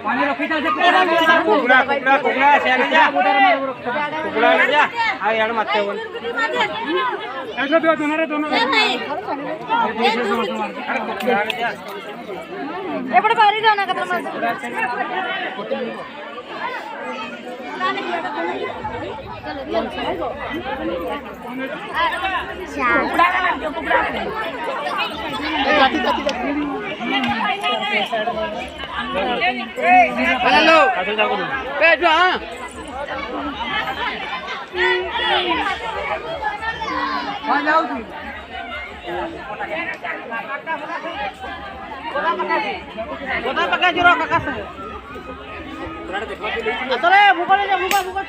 पानी रखी था कुकड़ा कुकड़ा कुकड़ा से ले जा कुकड़ा ले जा आ यार मत बोल ऐसा दो दोनों ये बड़े भारी जाना का हेलो पे जो हां हां जाओ तू कोना पका जो काका से अरे भूखा ले जा भूखा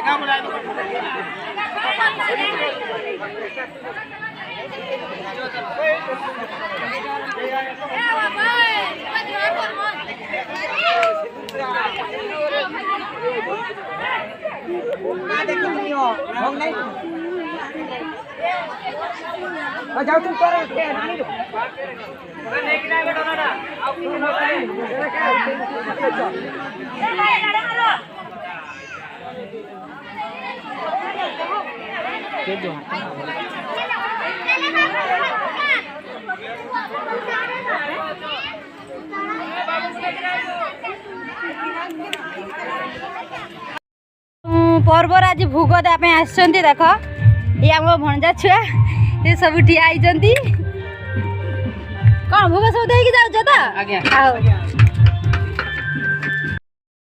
काम जाओ तुम करे पर्वर आज भोग देवाई आसछन्ती देख ये आम भणजा छुआ ये सब ठिया कौन भोग सब देकी जाऊ तो